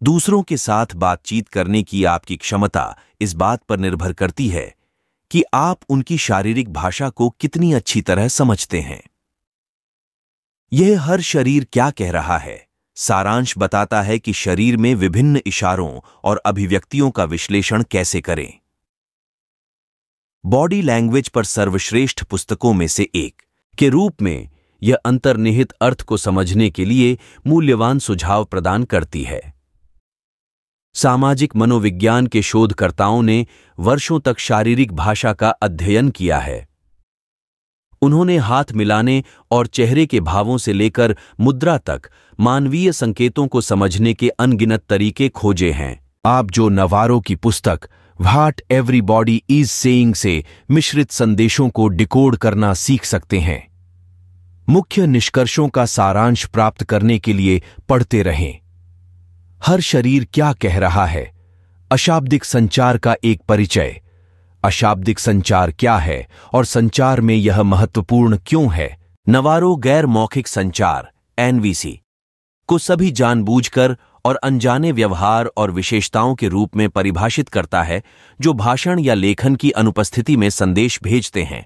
दूसरों के साथ बातचीत करने की आपकी क्षमता इस बात पर निर्भर करती है कि आप उनकी शारीरिक भाषा को कितनी अच्छी तरह समझते हैं। यह हर शरीर क्या कह रहा है सारांश बताता है कि शरीर में विभिन्न इशारों और अभिव्यक्तियों का विश्लेषण कैसे करें। बॉडी लैंग्वेज पर सर्वश्रेष्ठ पुस्तकों में से एक के रूप में यह अंतर्निहित अर्थ को समझने के लिए मूल्यवान सुझाव प्रदान करती है। सामाजिक मनोविज्ञान के शोधकर्ताओं ने वर्षों तक शारीरिक भाषा का अध्ययन किया है। उन्होंने हाथ मिलाने और चेहरे के भावों से लेकर मुद्रा तक मानवीय संकेतों को समझने के अनगिनत तरीके खोजे हैं। आप जो नवारो की पुस्तक व्हाट एवरीबॉडी इज सेइंग से मिश्रित संदेशों को डिकोड करना सीख सकते हैं। मुख्य निष्कर्षों का सारांश प्राप्त करने के लिए पढ़ते रहें। हर शरीर क्या कह रहा है, अशाब्दिक संचार का एक परिचय। अशाब्दिक संचार क्या है और संचार में यह महत्वपूर्ण क्यों है? नवारो गैर मौखिक संचार एनवीसी को सभी जानबूझकर और अनजाने व्यवहार और विशेषताओं के रूप में परिभाषित करता है जो भाषण या लेखन की अनुपस्थिति में संदेश भेजते हैं।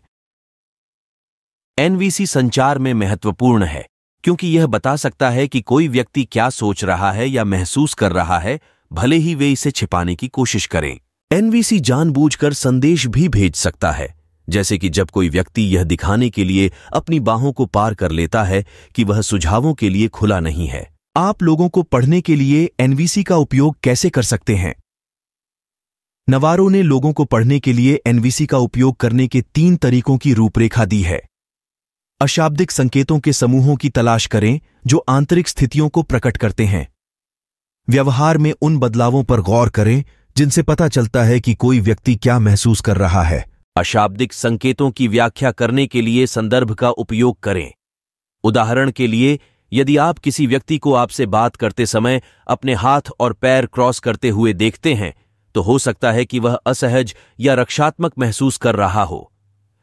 एनवीसी संचार में महत्वपूर्ण है क्योंकि यह बता सकता है कि कोई व्यक्ति क्या सोच रहा है या महसूस कर रहा है, भले ही वे इसे छिपाने की कोशिश करें। एनवीसी जानबूझकर संदेश भी भेज सकता है, जैसे कि जब कोई व्यक्ति यह दिखाने के लिए अपनी बाहों को पार कर लेता है कि वह सुझावों के लिए खुला नहीं है। आप लोगों को पढ़ने के लिए एनवीसी का उपयोग कैसे कर सकते हैं? नवारो ने लोगों को पढ़ने के लिए एनवीसी का उपयोग करने के 3 तरीकों की रूपरेखा दी है। अशाब्दिक संकेतों के समूहों की तलाश करें जो आंतरिक स्थितियों को प्रकट करते हैं। व्यवहार में उन बदलावों पर गौर करें जिनसे पता चलता है कि कोई व्यक्ति क्या महसूस कर रहा है। अशाब्दिक संकेतों की व्याख्या करने के लिए संदर्भ का उपयोग करें। उदाहरण के लिए, यदि आप किसी व्यक्ति को आपसे बात करते समय अपने हाथ और पैर क्रॉस करते हुए देखते हैं, तो हो सकता है कि वह असहज या रक्षात्मक महसूस कर रहा हो।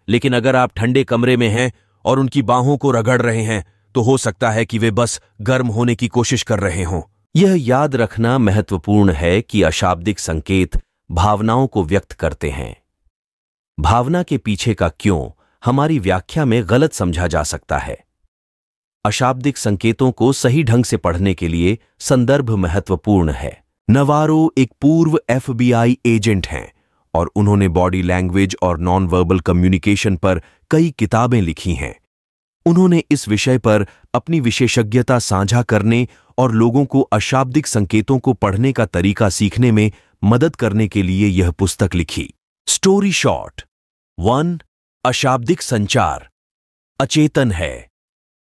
लेकिन अगर आप ठंडे कमरे में हैं और उनकी बाहों को रगड़ रहे हैं, तो हो सकता है कि वे बस गर्म होने की कोशिश कर रहे हों। यह याद रखना महत्वपूर्ण है कि अशाब्दिक संकेत भावनाओं को व्यक्त करते हैं। भावना के पीछे का क्यों हमारी व्याख्या में गलत समझा जा सकता है। अशाब्दिक संकेतों को सही ढंग से पढ़ने के लिए संदर्भ महत्वपूर्ण है। नवारो एक पूर्व FBI एजेंट हैं और उन्होंने बॉडी लैंग्वेज और नॉन वर्बल कम्युनिकेशन पर कई किताबें लिखी हैं। उन्होंने इस विषय पर अपनी विशेषज्ञता साझा करने और लोगों को अशाब्दिक संकेतों को पढ़ने का तरीका सीखने में मदद करने के लिए यह पुस्तक लिखी। स्टोरी शॉर्ट 1 अशाब्दिक संचार अचेतन है।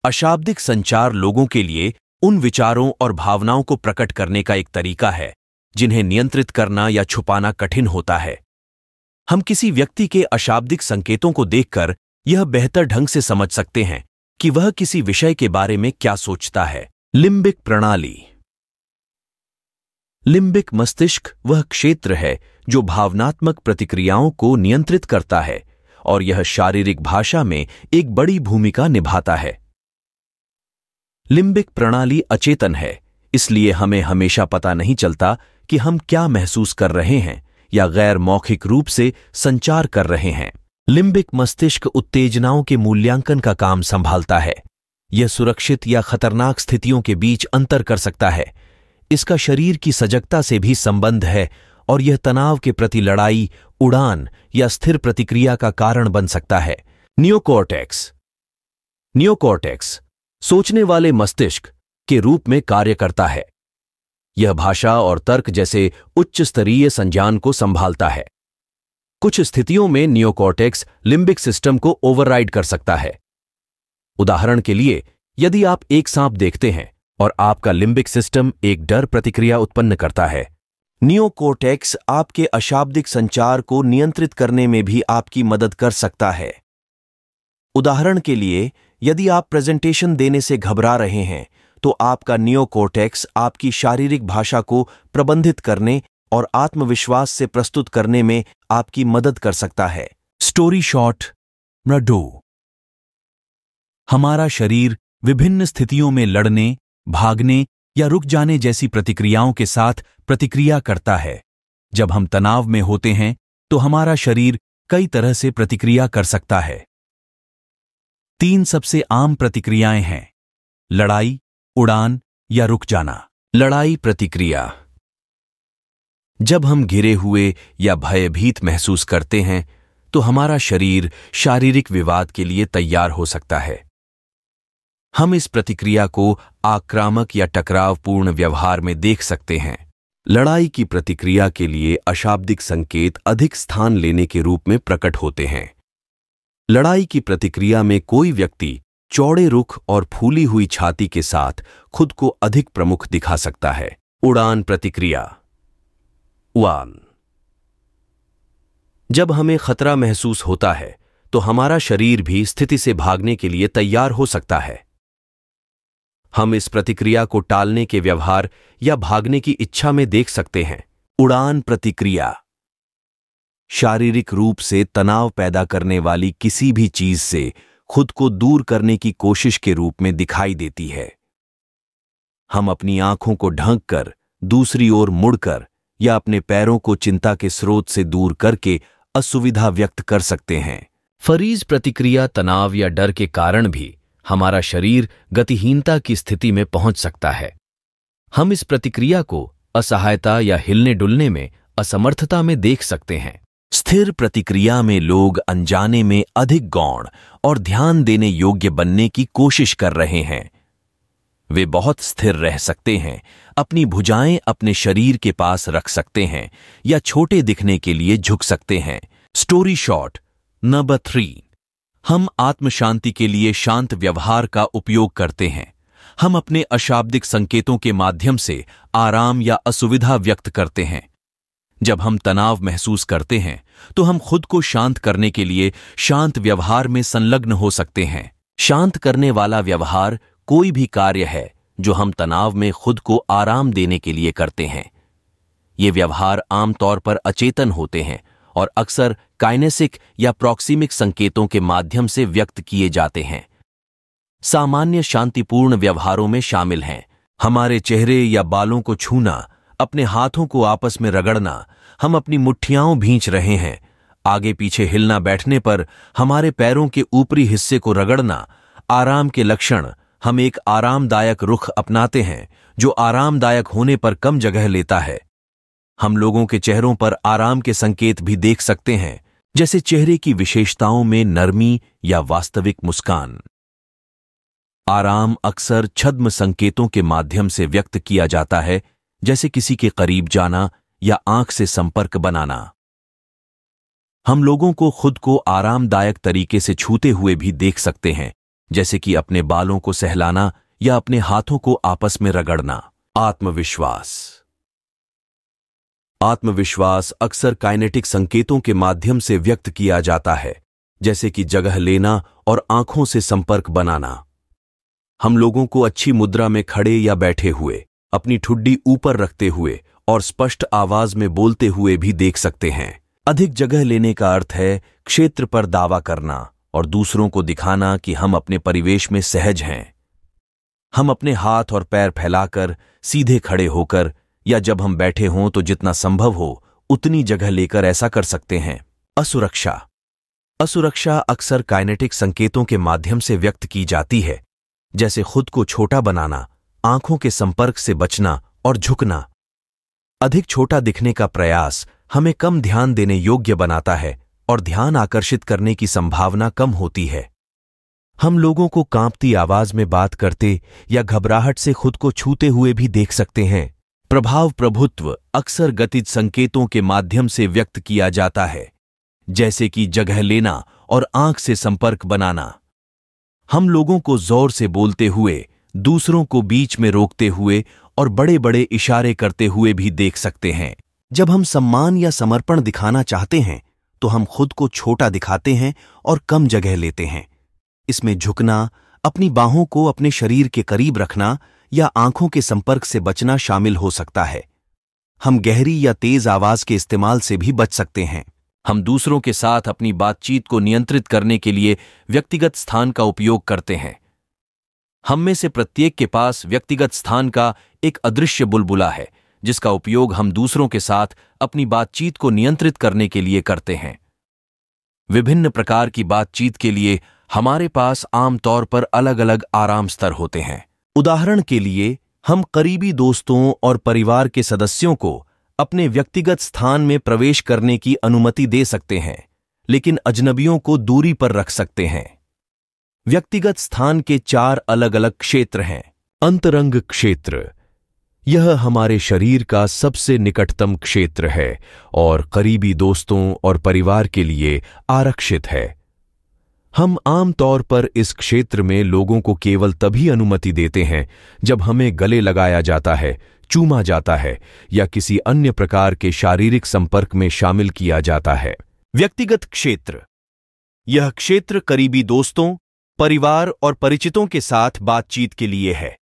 अशाब्दिक संचार लोगों के लिए उन विचारों और भावनाओं को प्रकट करने का एक तरीका है जिन्हें नियंत्रित करना या छुपाना कठिन होता है। हम किसी व्यक्ति के अशाब्दिक संकेतों को देखकर यह बेहतर ढंग से समझ सकते हैं कि वह किसी विषय के बारे में क्या सोचता है। लिम्बिक प्रणाली। लिम्बिक मस्तिष्क वह क्षेत्र है जो भावनात्मक प्रतिक्रियाओं को नियंत्रित करता है और यह शारीरिक भाषा में एक बड़ी भूमिका निभाता है। लिम्बिक प्रणाली अचेतन है, इसलिए हमें हमेशा पता नहीं चलता कि हम क्या महसूस कर रहे हैं या गैर मौखिक रूप से संचार कर रहे हैं। लिम्बिक मस्तिष्क उत्तेजनाओं के मूल्यांकन का काम संभालता है। यह सुरक्षित या खतरनाक स्थितियों के बीच अंतर कर सकता है। इसका शरीर की सजगता से भी संबंध है और यह तनाव के प्रति लड़ाई, उड़ान या स्थिर प्रतिक्रिया का कारण बन सकता है। नियोकॉर्टेक्स। नियोकॉर्टेक्स सोचने वाले मस्तिष्क के रूप में कार्य करता है। यह भाषा और तर्क जैसे उच्च स्तरीय संज्ञान को संभालता है। कुछ स्थितियों में नियोकॉर्टेक्स लिम्बिक सिस्टम को ओवरराइड कर सकता है। उदाहरण के लिए, यदि आप एक सांप देखते हैं और आपका लिम्बिक सिस्टम एक डर प्रतिक्रिया उत्पन्न करता है, नियोकॉर्टेक्स आपके अशाब्दिक संचार को नियंत्रित करने में भी आपकी मदद कर सकता है। उदाहरण के लिए, यदि आप प्रेजेंटेशन देने से घबरा रहे हैं, तो आपका नियोकॉर्टेक्स आपकी शारीरिक भाषा को प्रबंधित करने और आत्मविश्वास से प्रस्तुत करने में आपकी मदद कर सकता है। स्टोरी शॉर्ट मृडु। हमारा शरीर विभिन्न स्थितियों में लड़ने, भागने या रुक जाने जैसी प्रतिक्रियाओं के साथ प्रतिक्रिया करता है। जब हम तनाव में होते हैं तो हमारा शरीर कई तरह से प्रतिक्रिया कर सकता है। 3 सबसे आम प्रतिक्रियाएं हैं: लड़ाई, उड़ान या रुक जाना। लड़ाई प्रतिक्रिया। जब हम घिरे हुए या भयभीत महसूस करते हैं तो हमारा शरीर शारीरिक विवाद के लिए तैयार हो सकता है। हम इस प्रतिक्रिया को आक्रामक या टकरावपूर्ण व्यवहार में देख सकते हैं। लड़ाई की प्रतिक्रिया के लिए अशाब्दिक संकेत अधिक स्थान लेने के रूप में प्रकट होते हैं। लड़ाई की प्रतिक्रिया में कोई व्यक्ति चौड़े रुख और फूली हुई छाती के साथ खुद को अधिक प्रमुख दिखा सकता है। उड़ान प्रतिक्रिया। उड़ान। जब हमें खतरा महसूस होता है तो हमारा शरीर भी स्थिति से भागने के लिए तैयार हो सकता है। हम इस प्रतिक्रिया को टालने के व्यवहार या भागने की इच्छा में देख सकते हैं। उड़ान प्रतिक्रिया। शारीरिक रूप से तनाव पैदा करने वाली किसी भी चीज से खुद को दूर करने की कोशिश के रूप में दिखाई देती है। हम अपनी आंखों को ढंक कर, दूसरी ओर मुड़कर या अपने पैरों को चिंता के स्रोत से दूर करके असुविधा व्यक्त कर सकते हैं। फरीज प्रतिक्रिया। तनाव या डर के कारण भी हमारा शरीर गतिहीनता की स्थिति में पहुंच सकता है। हम इस प्रतिक्रिया को असहायता या हिलने डुलने में असमर्थता में देख सकते हैं। स्थिर प्रतिक्रिया में लोग अनजाने में अधिक गौण और ध्यान देने योग्य बनने की कोशिश कर रहे हैं। वे बहुत स्थिर रह सकते हैं, अपनी भुजाएं अपने शरीर के पास रख सकते हैं या छोटे दिखने के लिए झुक सकते हैं। Story short number 3। हम आत्मशांति के लिए शांत व्यवहार का उपयोग करते हैं। हम अपने अशाब्दिक संकेतों के माध्यम से आराम या असुविधा व्यक्त करते हैं। जब हम तनाव महसूस करते हैं तो हम खुद को शांत करने के लिए शांत व्यवहार में संलग्न हो सकते हैं। शांत करने वाला व्यवहार कोई भी कार्य है जो हम तनाव में खुद को आराम देने के लिए करते हैं। ये व्यवहार आमतौर पर अचेतन होते हैं और अक्सर काइनेसिक या प्रॉक्सिमिक संकेतों के माध्यम से व्यक्त किए जाते हैं। सामान्य शांतिपूर्ण व्यवहारों में शामिल हैं: हमारे चेहरे या बालों को छूना, अपने हाथों को आपस में रगड़ना, हम अपनी मुट्ठियां भींच रहे हैं, आगे पीछे हिलना, बैठने पर हमारे पैरों के ऊपरी हिस्से को रगड़ना। आराम के लक्षण: हम एक आरामदायक रुख अपनाते हैं जो आरामदायक होने पर कम जगह लेता है। हम लोगों के चेहरों पर आराम के संकेत भी देख सकते हैं, जैसे चेहरे की विशेषताओं में नरमी या वास्तविक मुस्कान। आराम अक्सर छद्म संकेतों के माध्यम से व्यक्त किया जाता है, जैसे किसी के करीब जाना या आंख से संपर्क बनाना। हम लोगों को खुद को आरामदायक तरीके से छूते हुए भी देख सकते हैं, जैसे कि अपने बालों को सहलाना या अपने हाथों को आपस में रगड़ना। आत्मविश्वास। आत्मविश्वास अक्सर काइनेटिक संकेतों के माध्यम से व्यक्त किया जाता है, जैसे कि जगह लेना और आंखों से संपर्क बनाना। हम लोगों को अच्छी मुद्रा में खड़े या बैठे हुए, अपनी ठुड्डी ऊपर रखते हुए और स्पष्ट आवाज में बोलते हुए भी देख सकते हैं। अधिक जगह लेने का अर्थ है क्षेत्र पर दावा करना और दूसरों को दिखाना कि हम अपने परिवेश में सहज हैं। हम अपने हाथ और पैर फैलाकर, सीधे खड़े होकर या जब हम बैठे हों तो जितना संभव हो उतनी जगह लेकर ऐसा कर सकते हैं। असुरक्षा। असुरक्षा अक्सर काइनेटिक संकेतों के माध्यम से व्यक्त की जाती है, जैसे खुद को छोटा बनाना, आंखों के संपर्क से बचना और झुकना। अधिक छोटा दिखने का प्रयास हमें कम ध्यान देने योग्य बनाता है और ध्यान आकर्षित करने की संभावना कम होती है। हम लोगों को कांपती आवाज में बात करते या घबराहट से खुद को छूते हुए भी देख सकते हैं। प्रभाव प्रभुत्व अक्सर गतिज संकेतों के माध्यम से व्यक्त किया जाता है, जैसे कि जगह लेना और आंख से संपर्क बनाना। हम लोगों को जोर से बोलते हुए, दूसरों को बीच में रोकते हुए और बड़े बड़े इशारे करते हुए भी देख सकते हैं। जब हम सम्मान या समर्पण दिखाना चाहते हैं तो हम खुद को छोटा दिखाते हैं और कम जगह लेते हैं। इसमें झुकना, अपनी बाहों को अपने शरीर के करीब रखना या आंखों के संपर्क से बचना शामिल हो सकता है। हम गहरी या तेज आवाज के इस्तेमाल से भी बच सकते हैं। हम दूसरों के साथ अपनी बातचीत को नियंत्रित करने के लिए व्यक्तिगत स्थान का उपयोग करते हैं। हम में से प्रत्येक के पास व्यक्तिगत स्थान का एक अदृश्य बुलबुला है जिसका उपयोग हम दूसरों के साथ अपनी बातचीत को नियंत्रित करने के लिए करते हैं। विभिन्न प्रकार की बातचीत के लिए हमारे पास आमतौर पर अलग अलग आराम स्तर होते हैं। उदाहरण के लिए, हम करीबी दोस्तों और परिवार के सदस्यों को अपने व्यक्तिगत स्थान में प्रवेश करने की अनुमति दे सकते हैं, लेकिन अजनबियों को दूरी पर रख सकते हैं। व्यक्तिगत स्थान के 4 अलग अलग क्षेत्र हैं। अंतरंग क्षेत्र, यह हमारे शरीर का सबसे निकटतम क्षेत्र है और करीबी दोस्तों और परिवार के लिए आरक्षित है। हम आमतौर पर इस क्षेत्र में लोगों को केवल तभी अनुमति देते हैं जब हमें गले लगाया जाता है, चूमा जाता है या किसी अन्य प्रकार के शारीरिक संपर्क में शामिल किया जाता है। व्यक्तिगत क्षेत्र, यह क्षेत्र करीबी दोस्तों, परिवार और परिचितों के साथ बातचीत के लिए है।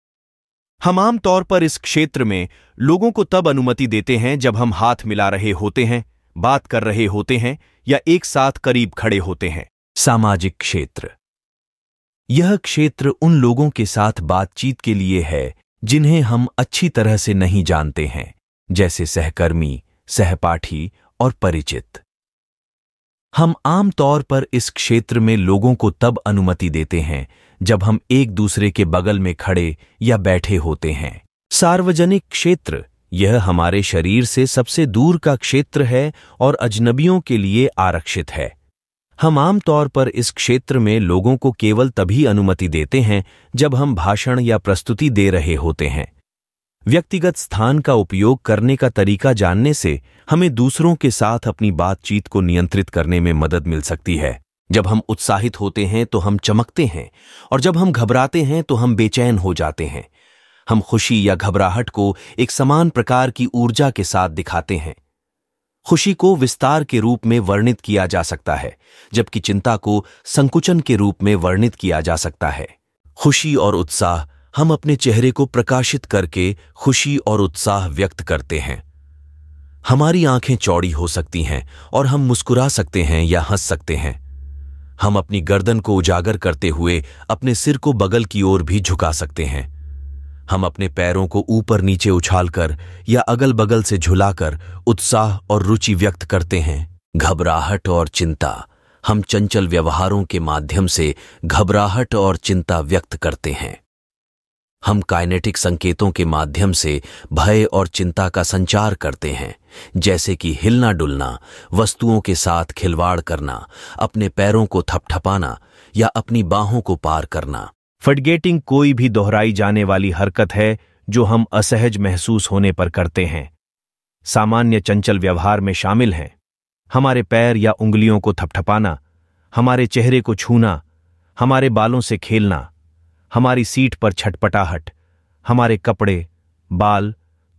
हम आमतौर पर इस क्षेत्र में लोगों को तब अनुमति देते हैं जब हम हाथ मिला रहे होते हैं, बात कर रहे होते हैं या एक साथ करीब खड़े होते हैं। सामाजिक क्षेत्र, यह क्षेत्र उन लोगों के साथ बातचीत के लिए है जिन्हें हम अच्छी तरह से नहीं जानते हैं, जैसे सहकर्मी, सहपाठी और परिचित। हम आमतौर पर इस क्षेत्र में लोगों को तब अनुमति देते हैं जब हम एक दूसरे के बगल में खड़े या बैठे होते हैं। सार्वजनिक क्षेत्र, यह हमारे शरीर से सबसे दूर का क्षेत्र है और अजनबियों के लिए आरक्षित है। हम आमतौर पर इस क्षेत्र में लोगों को केवल तभी अनुमति देते हैं जब हम भाषण या प्रस्तुति दे रहे होते हैं। व्यक्तिगत स्थान का उपयोग करने का तरीका जानने से हमें दूसरों के साथ अपनी बातचीत को नियंत्रित करने में मदद मिल सकती है। जब हम उत्साहित होते हैं तो हम चमकते हैं और जब हम घबराते हैं तो हम बेचैन हो जाते हैं। हम खुशी या घबराहट को एक समान प्रकार की ऊर्जा के साथ दिखाते हैं। खुशी को विस्तार के रूप में वर्णित किया जा सकता है, जबकि चिंता को संकुचन के रूप में वर्णित किया जा सकता है। खुशी और उत्साह, हम अपने चेहरे को प्रकाशित करके खुशी और उत्साह व्यक्त करते हैं। हमारी आंखें चौड़ी हो सकती हैं और हम मुस्कुरा सकते हैं या हंस सकते हैं। हम अपनी गर्दन को उजागर करते हुए अपने सिर को बगल की ओर भी झुका सकते हैं। हम अपने पैरों को ऊपर नीचे उछालकर या अगल बगल से झुलाकर उत्साह और रुचि व्यक्त करते हैं। घबराहट और चिंता, हम चंचल व्यवहारों के माध्यम से घबराहट और चिंता व्यक्त करते हैं। हम काइनेटिक संकेतों के माध्यम से भय और चिंता का संचार करते हैं, जैसे कि हिलना डुलना, वस्तुओं के साथ खिलवाड़ करना, अपने पैरों को थपथपाना या अपनी बाहों को पार करना। फडगेटिंग कोई भी दोहराई जाने वाली हरकत है जो हम असहज महसूस होने पर करते हैं। सामान्य चंचल व्यवहार में शामिल हैं हमारे पैर या उंगलियों को थपथपाना, हमारे चेहरे को छूना, हमारे बालों से खेलना, हमारी सीट पर छटपटाहट, हमारे कपड़े, बाल,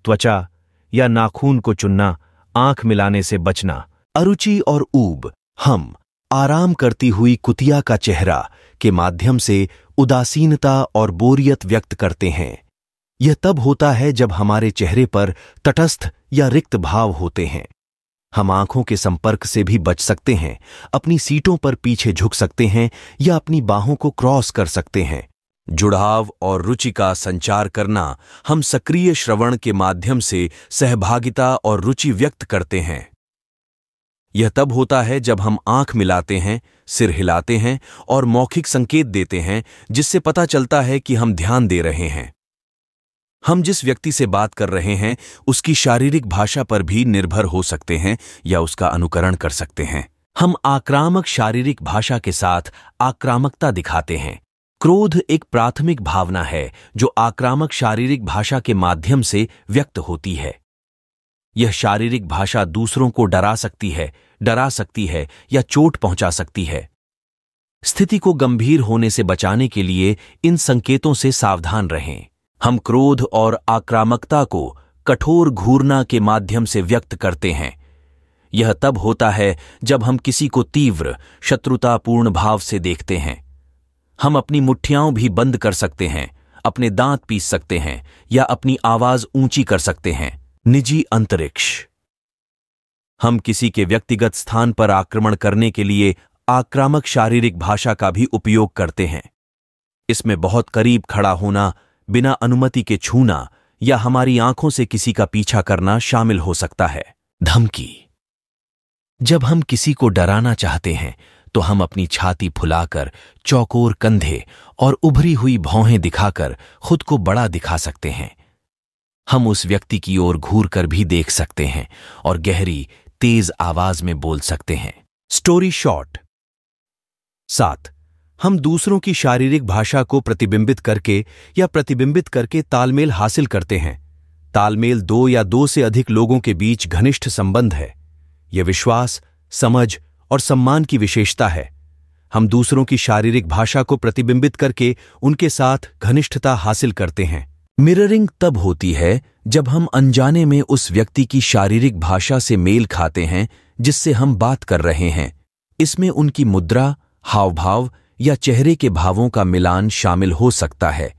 त्वचा या नाखून को चुनना, आंख मिलाने से बचना। अरुचि और ऊब, हम आराम करती हुई कुतिया का चेहरा के माध्यम से उदासीनता और बोरियत व्यक्त करते हैं। यह तब होता है जब हमारे चेहरे पर तटस्थ या रिक्त भाव होते हैं। हम आंखों के संपर्क से भी बच सकते हैं, अपनी सीटों पर पीछे झुक सकते हैं या अपनी बाहों को क्रॉस कर सकते हैं। जुड़ाव और रुचि का संचार करना, हम सक्रिय श्रवण के माध्यम से सहभागिता और रुचि व्यक्त करते हैं। यह तब होता है जब हम आंख मिलाते हैं, सिर हिलाते हैं और मौखिक संकेत देते हैं, जिससे पता चलता है कि हम ध्यान दे रहे हैं। हम जिस व्यक्ति से बात कर रहे हैं उसकी शारीरिक भाषा पर भी निर्भर हो सकते हैं या उसका अनुकरण कर सकते हैं। हम आक्रामक शारीरिक भाषा के साथ आक्रामकता दिखाते हैं। क्रोध एक प्राथमिक भावना है जो आक्रामक शारीरिक भाषा के माध्यम से व्यक्त होती है। यह शारीरिक भाषा दूसरों को डरा सकती है या चोट पहुंचा सकती है। स्थिति को गंभीर होने से बचाने के लिए इन संकेतों से सावधान रहें। हम क्रोध और आक्रामकता को कठोर घूरना के माध्यम से व्यक्त करते हैं। यह तब होता है जब हम किसी को तीव्र शत्रुतापूर्ण भाव से देखते हैं। हम अपनी मुट्ठियां भी बंद कर सकते हैं, अपने दांत पीस सकते हैं या अपनी आवाज ऊंची कर सकते हैं। निजी अंतरिक्ष, हम किसी के व्यक्तिगत स्थान पर आक्रमण करने के लिए आक्रामक शारीरिक भाषा का भी उपयोग करते हैं। इसमें बहुत करीब खड़ा होना, बिना अनुमति के छूना या हमारी आंखों से किसी का पीछा करना शामिल हो सकता है। धमकी। जब हम किसी को डराना चाहते हैं तो हम अपनी छाती फुलाकर, चौकोर कंधे और उभरी हुई भौहें दिखाकर खुद को बड़ा दिखा सकते हैं। हम उस व्यक्ति की ओर घूरकर भी देख सकते हैं और गहरी, तेज आवाज में बोल सकते हैं। Story short. 7. हम दूसरों की शारीरिक भाषा को प्रतिबिंबित करके तालमेल हासिल करते हैं। तालमेल 2 या 2 से अधिक लोगों के बीच घनिष्ठ संबंध है। यह विश्वास, समझ और सम्मान की विशेषता है। हम दूसरों की शारीरिक भाषा को प्रतिबिंबित करके उनके साथ घनिष्ठता हासिल करते हैं। मिररिंग तब होती है जब हम अनजाने में उस व्यक्ति की शारीरिक भाषा से मेल खाते हैं जिससे हम बात कर रहे हैं। इसमें उनकी मुद्रा, हावभाव या चेहरे के भावों का मिलान शामिल हो सकता है।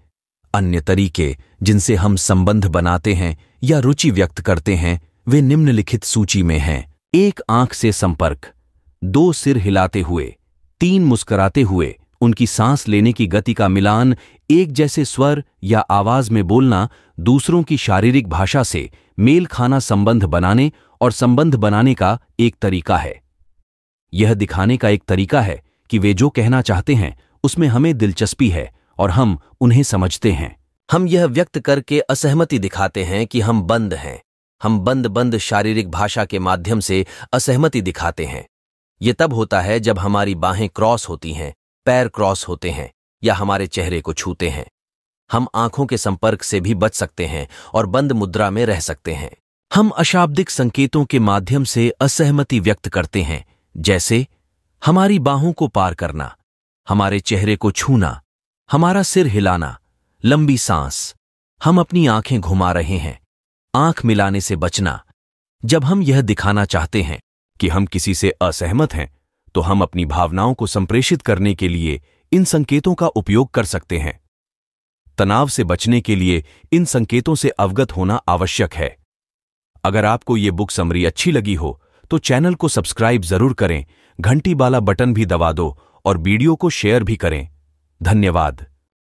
अन्य तरीके जिनसे हम संबंध बनाते हैं या रुचि व्यक्त करते हैं वे निम्नलिखित सूची में हैं। 1. आंख से संपर्क। 2. सिर हिलाते हुए। 3. मुस्कुराते हुए। उनकी सांस लेने की गति का मिलान, एक जैसे स्वर या आवाज में बोलना दूसरों की शारीरिक भाषा से मेल खाना संबंध बनाने और संबंध बनाने का एक तरीका है। यह दिखाने का एक तरीका है कि वे जो कहना चाहते हैं उसमें हमें दिलचस्पी है और हम उन्हें समझते हैं। हम यह व्यक्त करके असहमति दिखाते हैं कि हम बंद हैं। हम बंद शारीरिक भाषा के माध्यम से असहमति दिखाते हैं। यह तब होता है जब हमारी बाहें क्रॉस होती हैं, पैर क्रॉस होते हैं या हमारे चेहरे को छूते हैं। हम आंखों के संपर्क से भी बच सकते हैं और बंद मुद्रा में रह सकते हैं। हम अशाब्दिक संकेतों के माध्यम से असहमति व्यक्त करते हैं, जैसे हमारी बाहों को पार करना, हमारे चेहरे को छूना, हमारा सिर हिलाना, लंबी सांस, हम अपनी आंखें घुमा रहे हैं, आंख मिलाने से बचना। जब हम यह दिखाना चाहते हैं कि हम किसी से असहमत हैं तो हम अपनी भावनाओं को संप्रेषित करने के लिए इन संकेतों का उपयोग कर सकते हैं। तनाव से बचने के लिए इन संकेतों से अवगत होना आवश्यक है। अगर आपको ये बुक समरी अच्छी लगी हो तो चैनल को सब्सक्राइब जरूर करें, घंटी वाला बटन भी दबा दो और वीडियो को शेयर भी करें। धन्यवाद।